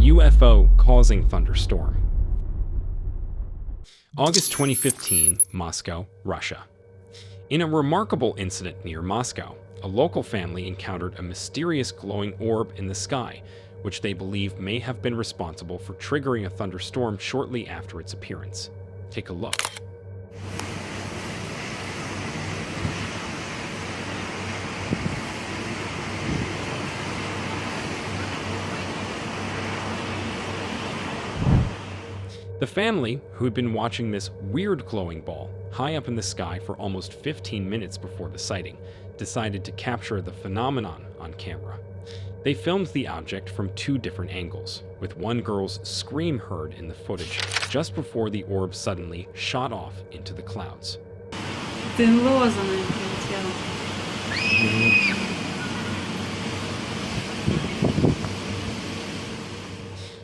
UFO causing thunderstorm. August 2015, Moscow, Russia. In a remarkable incident near Moscow, a local family encountered a mysterious glowing orb in the sky, which they believe may have been responsible for triggering a thunderstorm shortly after its appearance. Take a look. The family, who had been watching this weird glowing ball high up in the sky for almost 15 minutes before the sighting, decided to capture the phenomenon on camera. They filmed the object from two different angles, with one girl's scream heard in the footage just before the orb suddenly shot off into the clouds.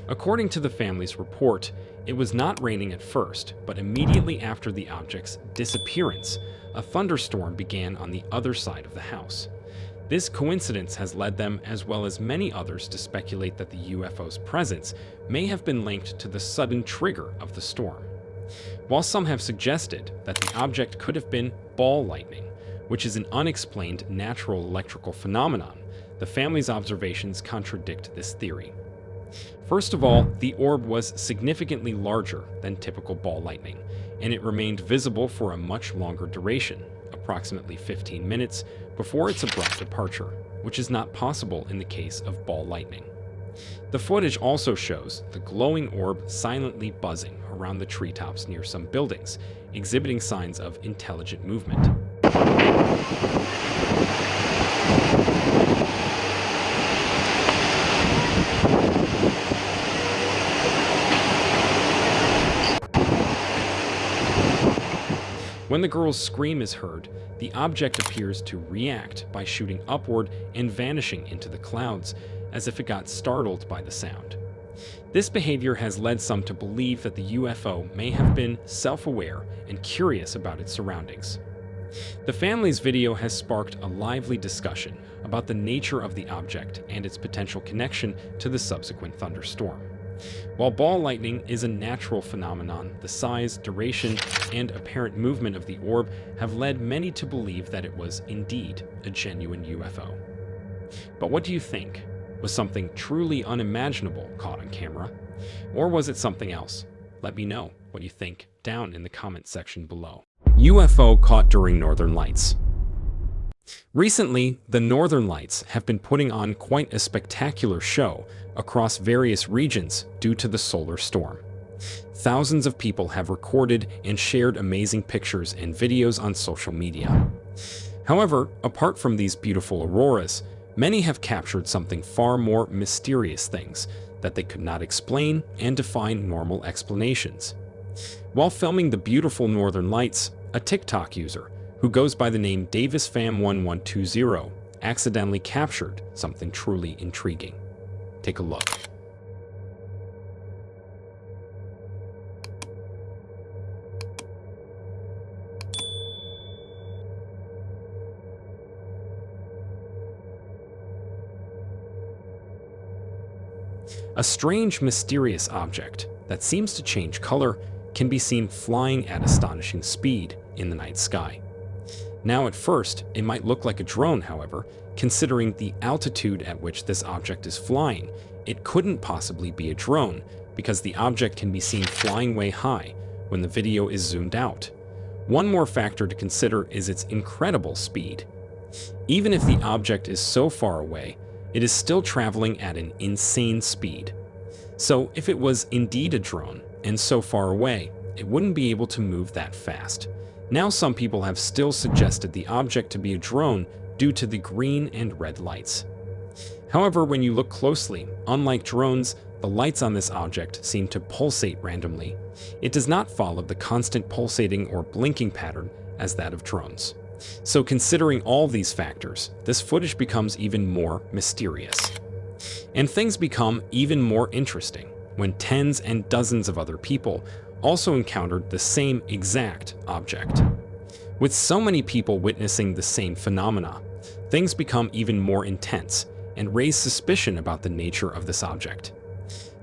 According to the family's report, it was not raining at first, but immediately after the object's disappearance, a thunderstorm began on the other side of the house. This coincidence has led them, as well as many others, to speculate that the UFO's presence may have been linked to the sudden trigger of the storm. While some have suggested that the object could have been ball lightning, which is an unexplained natural electrical phenomenon, the family's observations contradict this theory. First of all, the orb was significantly larger than typical ball lightning, and it remained visible for a much longer duration, approximately 15 minutes, before its abrupt departure, which is not possible in the case of ball lightning. The footage also shows the glowing orb silently buzzing around the treetops near some buildings, exhibiting signs of intelligent movement. When the girl's scream is heard, the object appears to react by shooting upward and vanishing into the clouds, as if it got startled by the sound. This behavior has led some to believe that the UFO may have been self-aware and curious about its surroundings. The family's video has sparked a lively discussion about the nature of the object and its potential connection to the subsequent thunderstorm. While ball lightning is a natural phenomenon, the size, duration, and apparent movement of the orb have led many to believe that it was indeed a genuine UFO. But what do you think? Was something truly unimaginable caught on camera? Or was it something else? Let me know what you think down in the comment section below. UFO caught during Northern Lights. Recently, the Northern Lights have been putting on quite a spectacular show across various regions due to the solar storm. Thousands of people have recorded and shared amazing pictures and videos on social media. However, apart from these beautiful auroras, many have captured something far more mysterious things that they could not explain and defy normal explanations. While filming the beautiful Northern Lights, a TikTok user who goes by the name DavisFam1120 accidentally captured something truly intriguing. Take a look. A strange, mysterious object that seems to change color can be seen flying at astonishing speed in the night sky. Now, at first, it might look like a drone, however, considering the altitude at which this object is flying. It couldn't possibly be a drone because the object can be seen flying way high when the video is zoomed out. One more factor to consider is its incredible speed. Even if the object is so far away, it is still traveling at an insane speed. So if it was indeed a drone and so far away, it wouldn't be able to move that fast. Now some people have still suggested the object to be a drone due to the green and red lights. However, when you look closely, unlike drones, the lights on this object seem to pulsate randomly. It does not follow the constant pulsating or blinking pattern as that of drones. So considering all these factors, this footage becomes even more mysterious. And things become even more interesting when tens and dozens of other people also encountered the same exact object. With so many people witnessing the same phenomena, things become even more intense and raise suspicion about the nature of this object.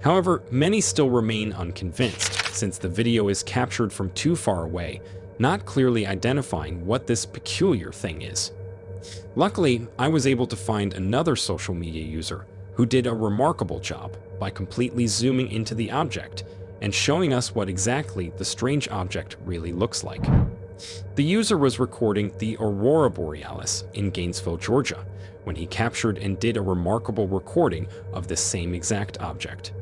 However, many still remain unconvinced, since the video is captured from too far away, not clearly identifying what this peculiar thing is. Luckily, I was able to find another social media user who did a remarkable job by completely zooming into the object and showing us what exactly the strange object really looks like. The user was recording the Aurora Borealis in Gainesville, Georgia, when he captured and did a remarkable recording of the same exact object.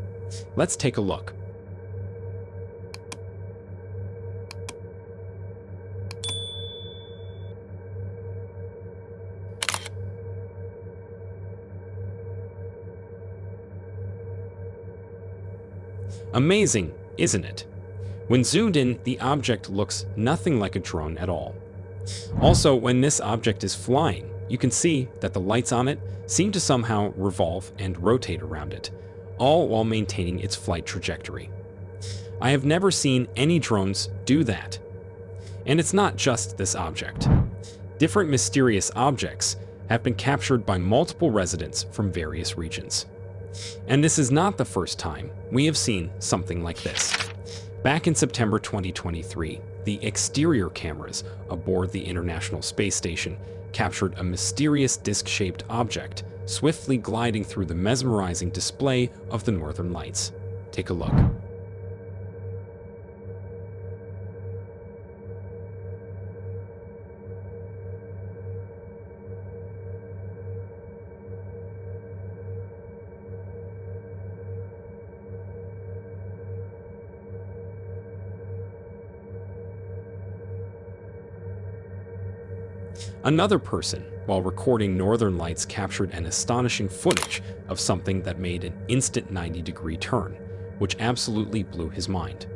Let's take a look. Amazing, isn't it? When zoomed in, the object looks nothing like a drone at all. Also, when this object is flying, you can see that the lights on it seem to somehow revolve and rotate around it, all while maintaining its flight trajectory. I have never seen any drones do that. And it's not just this object. Different mysterious objects have been captured by multiple residents from various regions. And this is not the first time we have seen something like this. Back in September 2023, the exterior cameras aboard the International Space Station captured a mysterious disc-shaped object swiftly gliding through the mesmerizing display of the Northern Lights. Take a look. Another person, while recording Northern Lights, captured an astonishing footage of something that made an instant 90-degree turn, which absolutely blew his mind.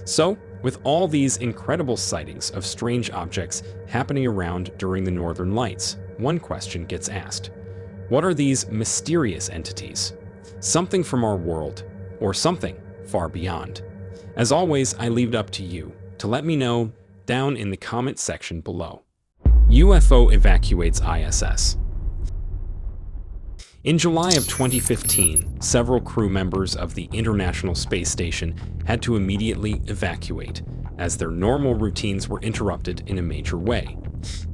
So, with all these incredible sightings of strange objects happening around during the Northern Lights, one question gets asked. What are these mysterious entities? Something from our world, or something far beyond? As always, I leave it up to you to let me know down in the comment section below. UFO evacuates ISS. In July of 2015, several crew members of the International Space Station had to immediately evacuate, as their normal routines were interrupted in a major way.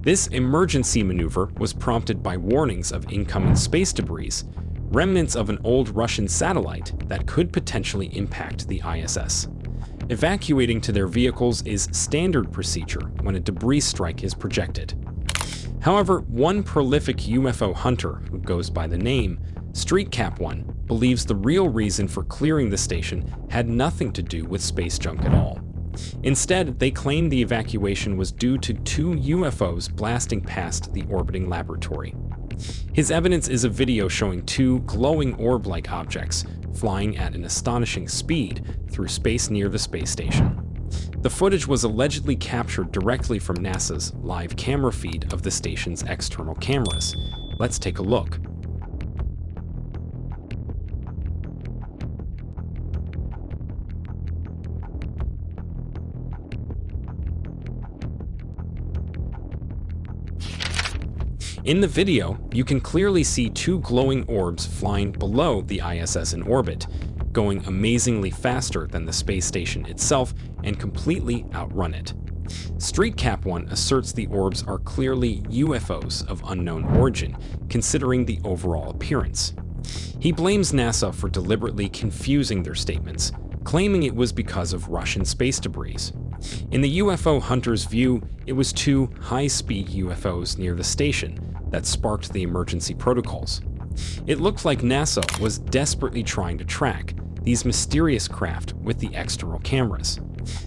This emergency maneuver was prompted by warnings of incoming space debris, remnants of an old Russian satellite that could potentially impact the ISS. Evacuating to their vehicles is standard procedure when a debris strike is projected. However, one prolific UFO hunter who goes by the name StreetCap1 believes the real reason for clearing the station had nothing to do with space junk at all. Instead, they claim the evacuation was due to two UFOs blasting past the orbiting laboratory. His evidence is a video showing two glowing orb-like objects flying at an astonishing speed through space near the space station. The footage was allegedly captured directly from NASA's live camera feed of the station's external cameras. Let's take a look. In the video, you can clearly see two glowing orbs flying below the ISS in orbit, going amazingly faster than the space station itself and completely outrun it. StreetCap1 asserts the orbs are clearly UFOs of unknown origin, considering the overall appearance. He blames NASA for deliberately confusing their statements, claiming it was because of Russian space debris. In the UFO hunter's view, it was two high-speed UFOs near the station that sparked the emergency protocols. It looked like NASA was desperately trying to track these mysterious craft with the external cameras.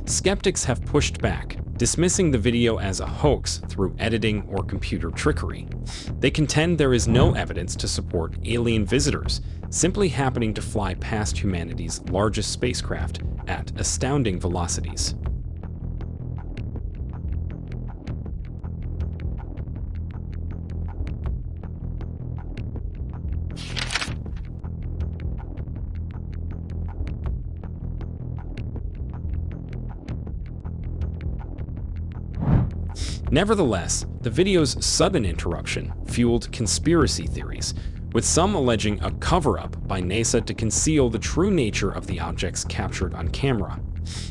Skeptics have pushed back, dismissing the video as a hoax through editing or computer trickery. They contend there is no evidence to support alien visitors simply happening to fly past humanity's largest spacecraft at astounding velocities. Nevertheless, the video's sudden interruption fueled conspiracy theories, with some alleging a cover-up by NASA to conceal the true nature of the objects captured on camera.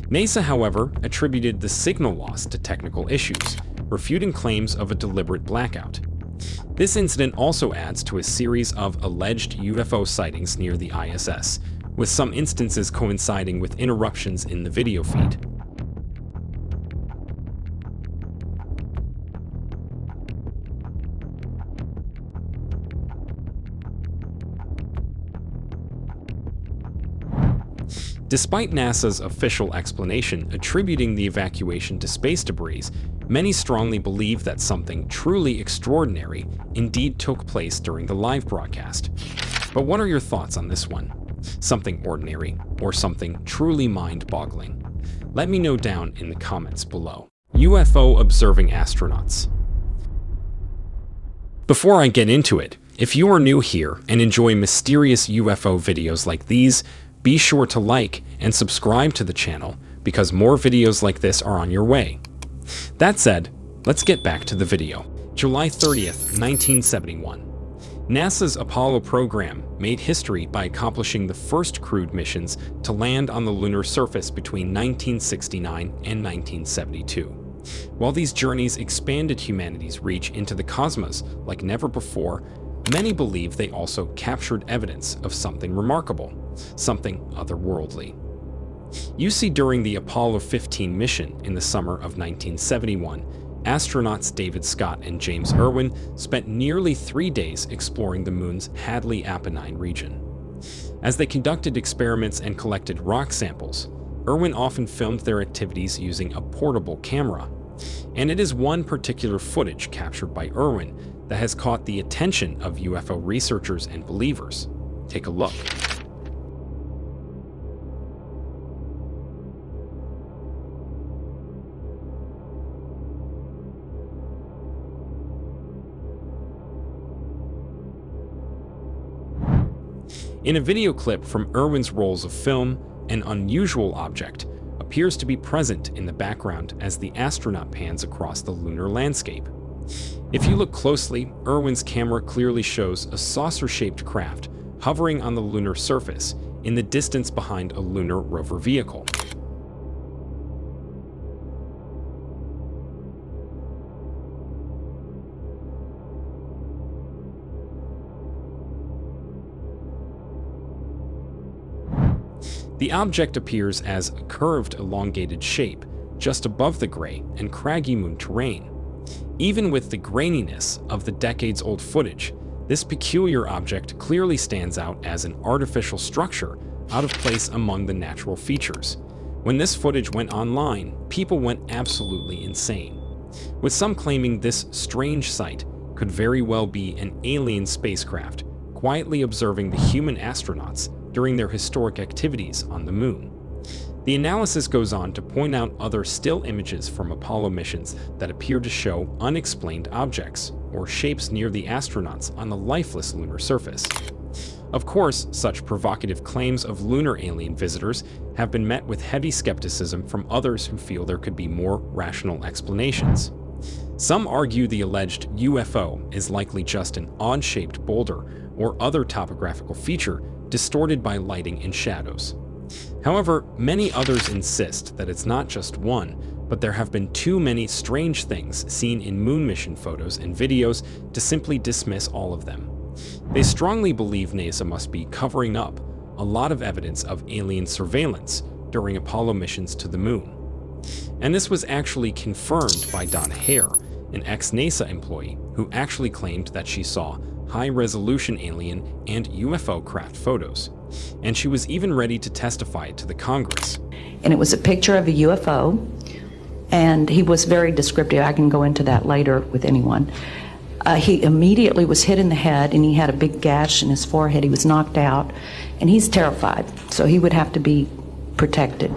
NASA, however, attributed the signal loss to technical issues, refuting claims of a deliberate blackout. This incident also adds to a series of alleged UFO sightings near the ISS, with some instances coinciding with interruptions in the video feed. Despite NASA's official explanation attributing the evacuation to space debris, many strongly believe that something truly extraordinary indeed took place during the live broadcast. But what are your thoughts on this one? Something ordinary or something truly mind-boggling? Let me know down in the comments below. UFO observing astronauts. Before I get into it, if you are new here and enjoy mysterious UFO videos like these, be sure to like and subscribe to the channel because more videos like this are on your way. That said, let's get back to the video. July 30th, 1971. NASA's Apollo program made history by accomplishing the first crewed missions to land on the lunar surface between 1969 and 1972. While these journeys expanded humanity's reach into the cosmos like never before, many believe they also captured evidence of something remarkable, something otherworldly. You see, during the Apollo 15 mission in the summer of 1971, astronauts David Scott and James Irwin spent nearly 3 days exploring the moon's Hadley-Apennine region. As they conducted experiments and collected rock samples, Irwin often filmed their activities using a portable camera. And it is one particular footage captured by Irwin that has caught the attention of UFO researchers and believers. Take a look. In a video clip from Irwin's rolls of film, an unusual object appears to be present in the background as the astronaut pans across the lunar landscape. If you look closely, Irwin's camera clearly shows a saucer-shaped craft hovering on the lunar surface in the distance behind a lunar rover vehicle. The object appears as a curved, elongated shape just above the gray and craggy moon terrain. Even with the graininess of the decades-old footage, this peculiar object clearly stands out as an artificial structure out of place among the natural features. When this footage went online, people went absolutely insane, with some claiming this strange sight could very well be an alien spacecraft quietly observing the human astronauts during their historic activities on the moon. The analysis goes on to point out other still images from Apollo missions that appear to show unexplained objects or shapes near the astronauts on the lifeless lunar surface. Of course, such provocative claims of lunar alien visitors have been met with heavy skepticism from others who feel there could be more rational explanations. Some argue the alleged UFO is likely just an odd-shaped boulder or other topographical feature distorted by lighting and shadows. However, many others insist that it's not just one, but there have been too many strange things seen in moon mission photos and videos to simply dismiss all of them. They strongly believe NASA must be covering up a lot of evidence of alien surveillance during Apollo missions to the moon. And this was actually confirmed by Donna Hare, an ex-NASA employee who actually claimed that she saw high-resolution alien and UFO craft photos, and she was even ready to testify to the Congress. And it was a picture of a UFO, and he was very descriptive. I can go into that later with anyone. He immediately was hit in the head, and he had a big gash in his forehead. He was knocked out, and he's terrified, so he would have to be protected.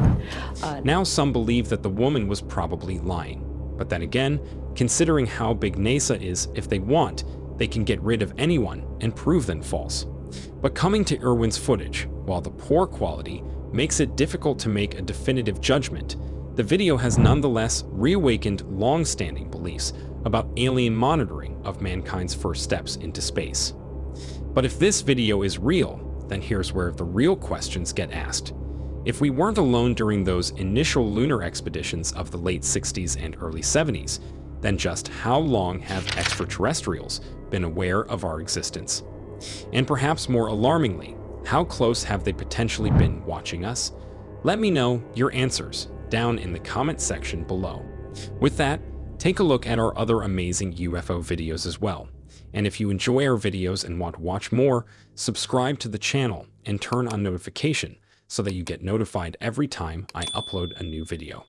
Now some believe that the woman was probably lying, but then again, considering how big NASA is, if they want, they can get rid of anyone and prove them false. But coming to Irwin's footage, while the poor quality makes it difficult to make a definitive judgment, The video has nonetheless reawakened long-standing beliefs about alien monitoring of mankind's first steps into space. But if this video is real, then here's where the real questions get asked. If we weren't alone during those initial lunar expeditions of the late 60s and early 70s, then just how long have extraterrestrials been aware of our existence? And perhaps more alarmingly, how close have they potentially been watching us? Let me know your answers down in the comment section below. With that, take a look at our other amazing UFO videos as well. And if you enjoy our videos and want to watch more, subscribe to the channel and turn on notification so that you get notified every time I upload a new video.